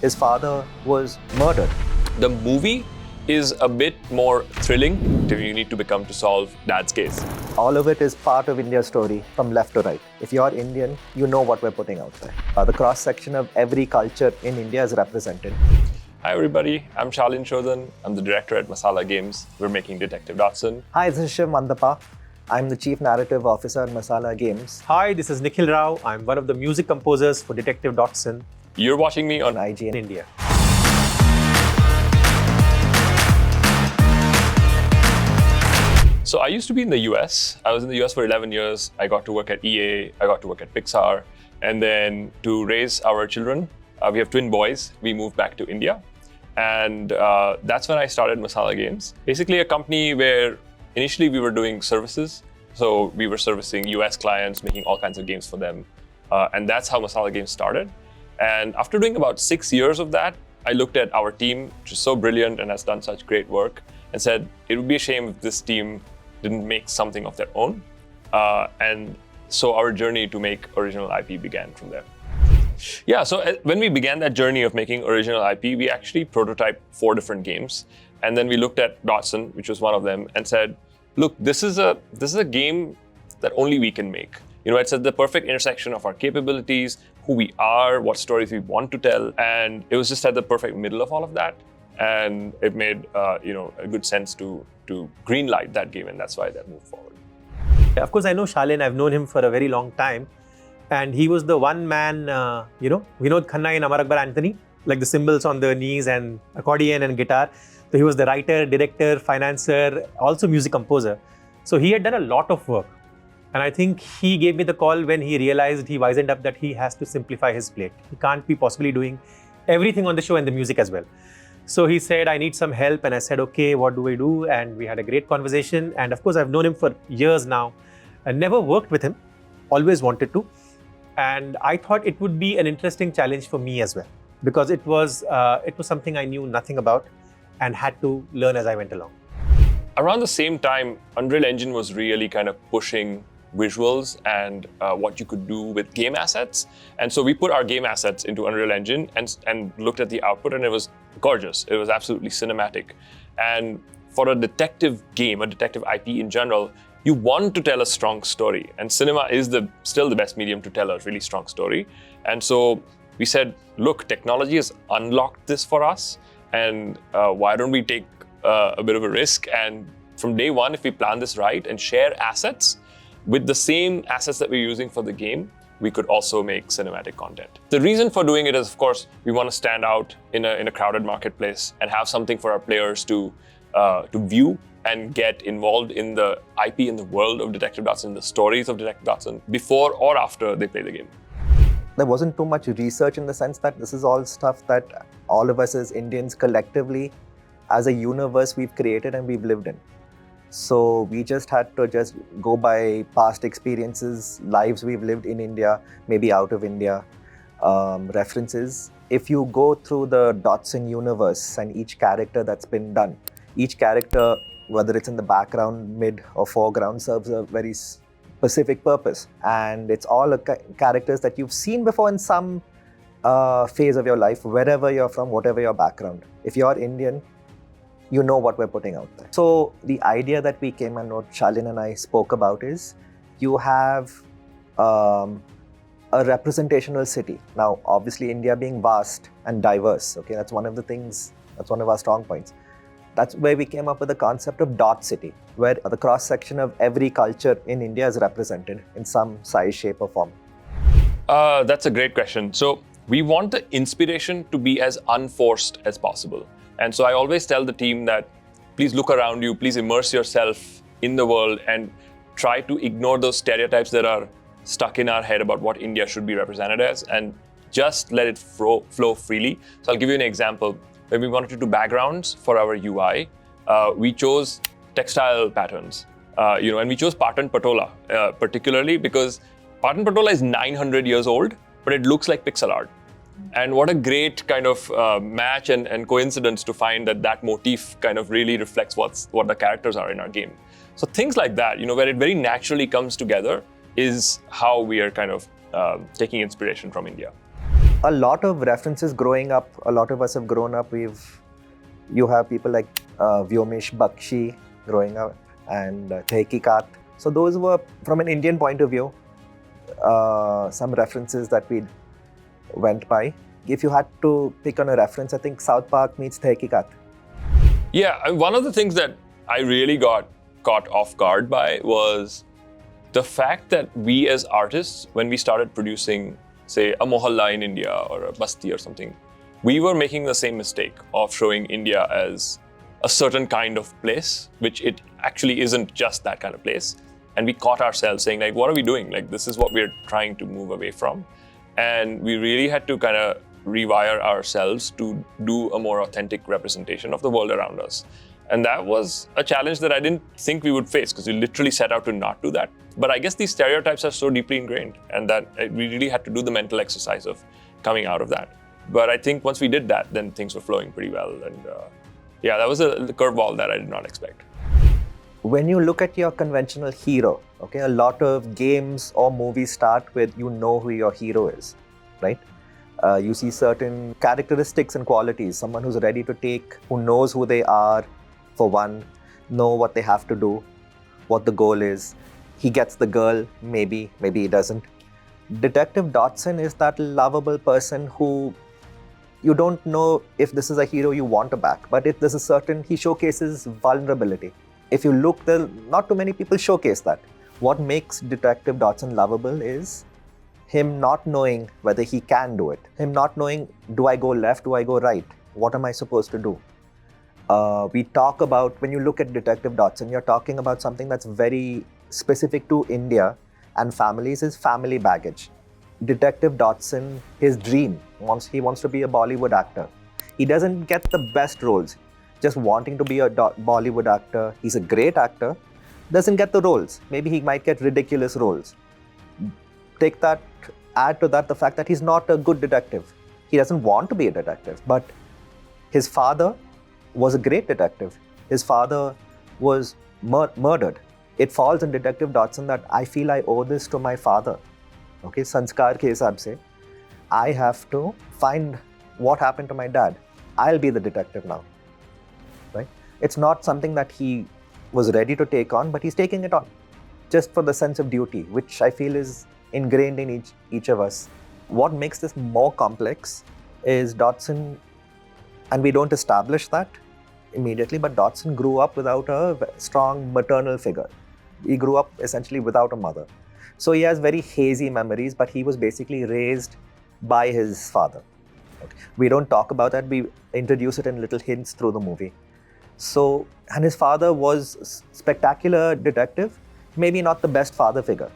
his father was murdered. The movie is a bit more thrilling. You need to become to solve dad's case. All of it is part of India's story from left to right. If you're Indian, you know what we're putting out there. The cross-section of every culture in India is represented. Hi everybody, I'm Shalin Shodhan. I'm the director at Masala Games. We're making Detective Dotson. Hi, this is Shiv Mandapa. I'm the Chief Narrative Officer at Masala Games. Hi, this is Nikhil Rao. I'm one of the music composers for Detective Dotson. You're watching me on IGN in India. So I used to be in the US. I was in the US for 11 years. I got to work at EA, I got to work at Pixar. And then to raise our children, we have twin boys, we moved back to India. And that's when I started Masala Games. Basically a company where initially we were doing services. So we were servicing US clients, making all kinds of games for them. And that's how Masala Games started. And after doing about 6 years of that, I looked at our team, which is so brilliant and has done such great work, and said, it would be a shame if this team didn't make something of their own. And so our journey to make original IP began from there. Yeah, so when we began that journey of making original IP, we actually prototyped 4 different games. And then we looked at Dotson, which was one of them, and said, look, this is a game that only we can make. You know, it's at the perfect intersection of our capabilities, who we are, what stories we want to tell. And it was just at the perfect middle of all of that. And it made a good sense to greenlight that game, and that's why that moved forward. Of course, I know Shalin. I've known him for a very long time, and he was the one man. Vinod Khanna in Amar Akbar Anthony, like the cymbals on the knees and accordion and guitar. So he was the writer, director, financer, also music composer. So he had done a lot of work, and I think he gave me the call when he realized he wisened up that he has to simplify his plate. He can't be possibly doing everything on the show and the music as well. So he said, I need some help. And I said, okay, what do we do? And we had a great conversation. And of course, I've known him for years now. I never worked with him, always wanted to. And I thought it would be an interesting challenge for me as well, because it was something I knew nothing about and had to learn as I went along. Around the same time, Unreal Engine was really kind of pushing visuals and what you could do with game assets. And so we put our game assets into Unreal Engine and looked at the output, and it was gorgeous. It was absolutely cinematic. And for a detective game, a detective IP in general, you want to tell a strong story. And cinema is still the best medium to tell a really strong story. And so we said, look, technology has unlocked this for us. And why don't we take a bit of a risk? And from day one, if we plan this right and share assets, with the same assets that we're using for the game, we could also make cinematic content. The reason for doing it is, of course, we want to stand out in a crowded marketplace and have something for our players to view and get involved in the IP, in the world of Detective Dotson, the stories of Detective Dotson, before or after they play the game. There wasn't too much research in the sense that this is all stuff that all of us as Indians collectively, as a universe, we've created and we've lived in. So we just had to just go by past experiences, lives we've lived in India, maybe out of India, references. If you go through the Dotson universe and each character that's been done, each character, whether it's in the background, mid or foreground, serves a very specific purpose. And it's all characters that you've seen before in some phase of your life, wherever you're from, whatever your background. If you're Indian, you know what we're putting out there. So the idea that we came and what Shalin and I spoke about is you have a representational city. Now, obviously India being vast and diverse, okay, that's one of the things, that's one of our strong points. That's where we came up with the concept of Dot City, where the cross-section of every culture in India is represented in some size, shape or form. That's a great question. So we want the inspiration to be as unforced as possible. And so I always tell the team that please look around you, please immerse yourself in the world and try to ignore those stereotypes that are stuck in our head about what India should be represented as, and just let it flow freely. So I'll give you an example. When we wanted to do backgrounds for our UI, we chose textile patterns, and we chose Patan Patola particularly because Patan Patola is 900 years old, but it looks like pixel art. And what a great kind of match and coincidence to find that motif kind of really reflects what the characters are in our game. So things like that, where it very naturally comes together is how we are kind of taking inspiration from India. a lot of references growing up. A lot of us have grown up. You have people like Vyomesh Bakshi growing up and Tehkikat. So those were, from an Indian point of view, some references that we went by. If you had to pick on a reference, I think South Park meets Tehkikat. Yeah, one of the things that I really got caught off guard by was the fact that we as artists, when we started producing, say, a Mohalla in India or a Basti or something, we were making the same mistake of showing India as a certain kind of place, which it actually isn't just that kind of place. And we caught ourselves saying, like, what are we doing? Like, this is what we're trying to move away from. And we really had to kind of rewire ourselves to do a more authentic representation of the world around us. And that was a challenge that I didn't think we would face, because we literally set out to not do that. But I guess these stereotypes are so deeply ingrained, and that we really had to do the mental exercise of coming out of that. But I think once we did that, then things were flowing pretty well. And yeah, that was a curveball that I did not expect. When you look at your conventional hero, okay, a lot of games or movies start with you know who your hero is, right? You see certain characteristics and qualities, someone who's ready to take, who knows who they are, for one, know what they have to do, what the goal is. He gets the girl, maybe he doesn't. Detective Dotson is that lovable person who you don't know if this is a hero you want to back, but if there's a certain, he showcases vulnerability. If you look, not too many people showcase that. What makes Detective Dotson lovable is him not knowing whether he can do it. Him not knowing, do I go left, do I go right? What am I supposed to do? We talk about, when you look at Detective Dotson, you're talking about something that's very specific to India and families, is family baggage. Detective Dotson, his dream, he wants to be a Bollywood actor. He doesn't get the best roles. Just wanting to be a Bollywood actor, he's a great actor, doesn't get the roles. Maybe he might get ridiculous roles. Take that, add to that the fact that he's not a good detective. He doesn't want to be a detective, but his father was a great detective. His father was murdered. It falls in Detective Dotson that I feel I owe this to my father. Okay, sanskar ke hisab se, I have to find what happened to my dad. I'll be the detective now, right? It's not something that he was ready to take on, but he's taking it on just for the sense of duty, which I feel is ingrained in each of us. What makes this more complex is Dotson, and we don't establish that immediately, but Dotson grew up without a strong maternal figure. He grew up essentially without a mother. So he has very hazy memories, but he was basically raised by his father. Okay. We don't talk about that. We introduce it in little hints through the movie. So, and his father was a spectacular detective, maybe not the best father figure.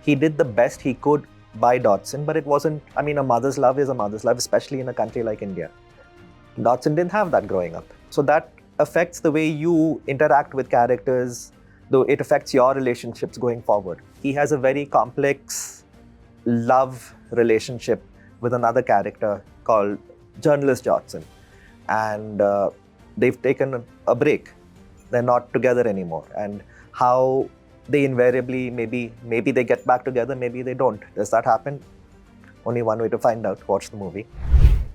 He did the best he could by Dotson, but it wasn't, I mean, a mother's love is a mother's love, especially in a country like India. Dotson didn't have that growing up. So that affects the way you interact with characters, though it affects your relationships going forward. He has a very complex love relationship with another character called Journalist Dotson. And they've taken a break. They're not together anymore. And how they invariably, maybe they get back together, maybe they don't. Does that happen? Only one way to find out. Watch the movie.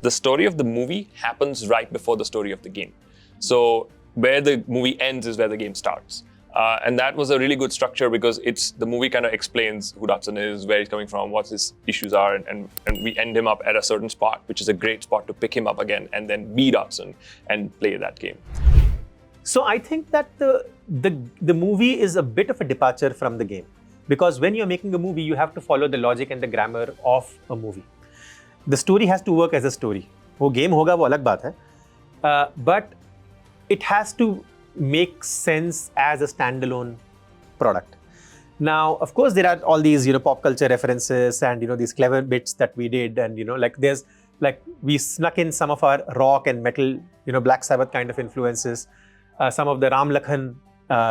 The story of the movie happens right before the story of the game. So where the movie ends is where the game starts. And that was a really good structure, because the movie kind of explains who Dotson is, where he's coming from, what his issues are, and we end him up at a certain spot, which is a great spot to pick him up again and then be Dotson and play that game. So I think that the movie is a bit of a departure from the game, because when you're making a movie, you have to follow the logic and the grammar of a movie. The story has to work as a story. वो game होगा वो अलग बात है, but it has to make sense as a standalone product. Now, of course, there are all these pop culture references and these clever bits that we did, and we snuck in some of our rock and metal, Black Sabbath kind of influences, some of the Ram Lakhan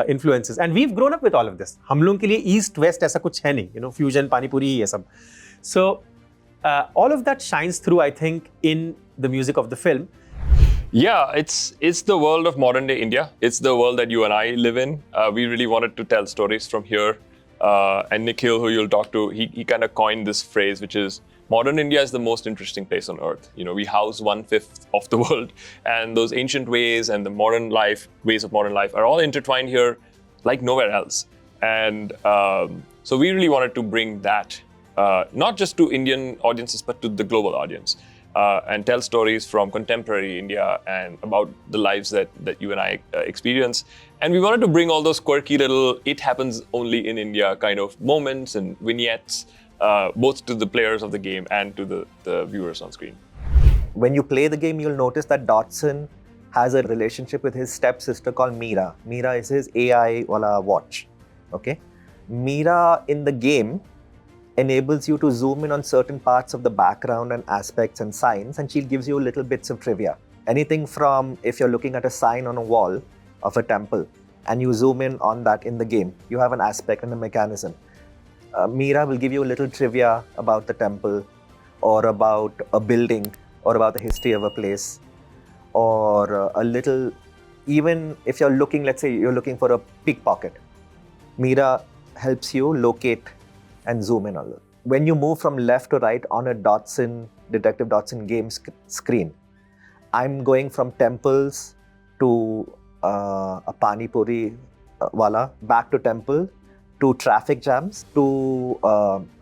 influences, and we've grown up with all of this. हम लोगों के लिए East West ऐसा कुछ है नहीं, fusion, pani puri ये सब. So all of that shines through, I think, in the music of the film. Yeah, it's the world of modern day India. It's the world that you and I live in. We really wanted to tell stories from here. And Nikhil, who you'll talk to, he kind of coined this phrase, which is modern India is the most interesting place on earth. We house 1/5 of the world, and those ancient ways and the ways of modern life are all intertwined here like nowhere else. And so we really wanted to bring that, not just to Indian audiences, but to the global audience, and tell stories from contemporary India and about the lives that you and I experience. And we wanted to bring all those quirky little, it happens only in India kind of moments and vignettes, both to the players of the game and to the viewers on screen. When you play the game, you'll notice that Dotson has a relationship with his stepsister called Meera. Meera is his AI wala watch. Okay? Meera in the game enables you to zoom in on certain parts of the background and aspects and signs, and she gives you little bits of trivia. Anything from if you're looking at a sign on a wall of a temple and you zoom in on that in the game, you have an aspect and a mechanism. Meera will give you a little trivia about the temple or about a building or about the history of a place, or a little, even if you're looking, let's say you're looking for a pickpocket, Meera helps you locate and zoom in on it. When you move from left to right on a Detective Dotson game screen, I'm going from temples to a Pani Puri wala, back to temple, to traffic jams, to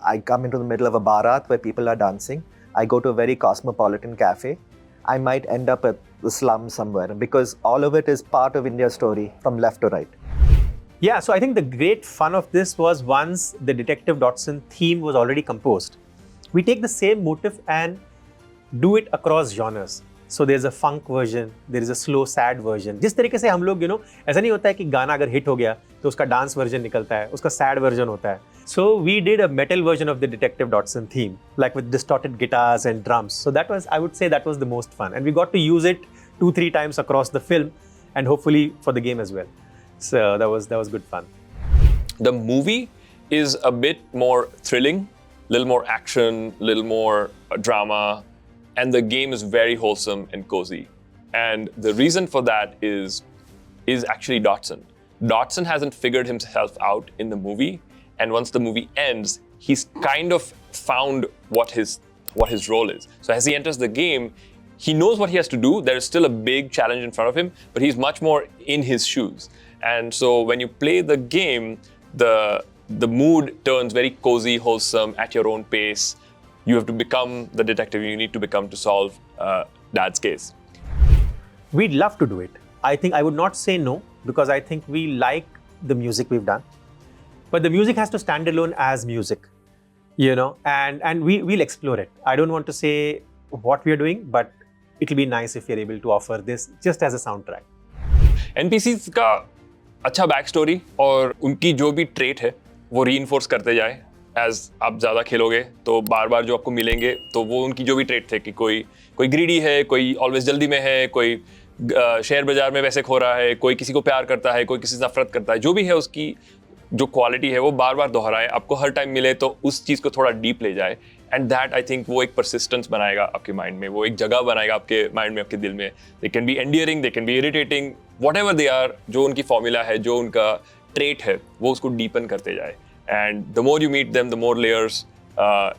I come into the middle of a barat where people are dancing. I go to a very cosmopolitan cafe. I might end up at the slums somewhere, because all of it is part of India's story from left to right. Yeah, so I think the great fun of this was once the Detective Dotson theme was already composed, we take the same motif and do it across genres. So there's a funk version, there is a slow sad version. जिस तरीके से हम लोग ऐसा नहीं होता है कि गाना अगर हिट हो गया तो उसका डांस वर्जन निकलता है, उसका सैड वर्जन होता है. So we did a metal version of the Detective Dotson theme, like with distorted guitars and drums. So that was, I would say, that was the most fun, and we got to use it 2-3 times across the film, and hopefully for the game as well. So that was good fun. The movie is a bit more thrilling, a little more action, a little more drama, and the game is very wholesome and cozy. And the reason for that is actually Dotson. Dotson hasn't figured himself out in the movie, and once the movie ends, he's kind of found what his role is. So as he enters the game, he knows what he has to do. There is still a big challenge in front of him, but he's much more in his shoes. And so when you play the game, the mood turns very cozy, wholesome, at your own pace. You have to become the detective you need to become to solve Dad's case. We'd love to do it. I think I would not say no, because I think we like the music we've done. But the music has to stand alone as music, and we'll explore it. I don't want to say what we are doing, but it'll be nice if you're able to offer this just as a soundtrack. NPCs का अच्छा back story और उनकी जो भी trait है वो reinforce करते जाए. एज आप ज़्यादा खेलोगे तो बार बार जो आपको मिलेंगे तो वो उनकी जो भी ट्रेट थे कि कोई ग्रीडी है, कोई ऑलवेज जल्दी में है, कोई शेयर बाजार में पैसे खो रहा है, कोई किसी को प्यार करता है, कोई किसी से नफरत करता है, जो भी है उसकी जो क्वालिटी है वो बार बार दोहराए, आपको हर टाइम मिले तो उस चीज़ को थोड़ा डीप ले जाए. एंड दैट आई थिंक वो एक परसिस्टेंस बनाएगा आपके माइंड में, वो एक जगह बनाएगा आपके माइंड में, आपके दिल में. They can be endearing, they can be irritating, whatever they are. जो उनकी फॉर्मूला है, जो उनका ट्रेट है, वो उसको डीपन करते जाए. And the more you meet them, the more layers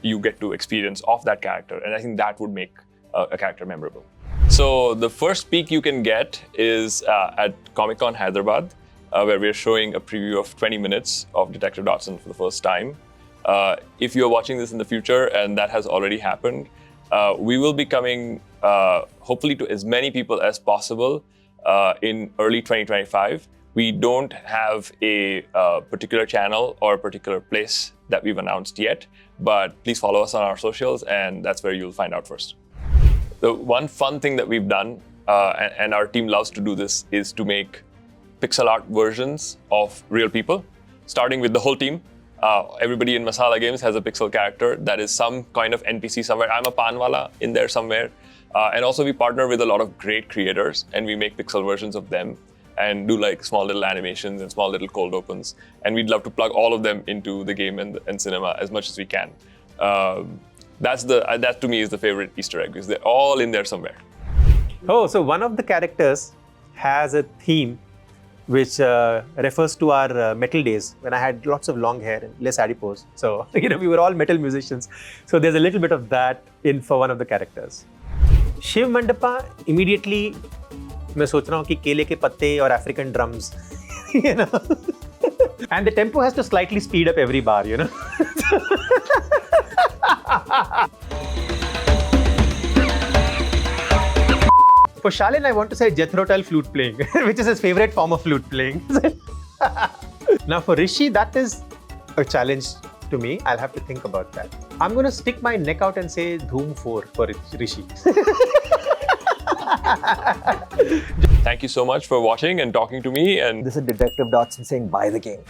you get to experience of that character. And I think that would make a character memorable. So the first peek you can get is at Comic-Con Hyderabad, where we're showing a preview of 20 minutes of Detective Dotson for the first time. If you're watching this in the future, and that has already happened, we will be coming hopefully to as many people as possible in early 2025. We don't have a particular channel or a particular place that we've announced yet, but please follow us on our socials, and that's where you'll find out first. The one fun thing that we've done, and our team loves to do this, is to make pixel art versions of real people, starting with the whole team. Everybody in Masala Games has a pixel character that is some kind of NPC somewhere. I'm a panwala in there somewhere. And also we partner with a lot of great creators, and we make pixel versions of them and do like small little animations and small little cold opens. And we'd love to plug all of them into the game and cinema as much as we can. That to me is the favorite Easter egg, because they're all in there somewhere. Oh, so one of the characters has a theme which refers to our metal days when I had lots of long hair and less adipose. So, we were all metal musicians. So there's a little bit of that in for one of the characters. Shiv Mandapa, immediately, मैं सोच रहा हूँ कि केले के पत्ते और African drums, And the tempo has to slightly speed up every bar, For Shalin, I want to say Jethro Tull flute playing, which is his favorite form of flute playing. Now for Rishi, that is a challenge to me. I'll have to think about that. I'm going to stick my neck out and say Dhoom 4 for Rishi. Thank you so much for watching and talking to me. And This is Detective Dotson saying, buy the game.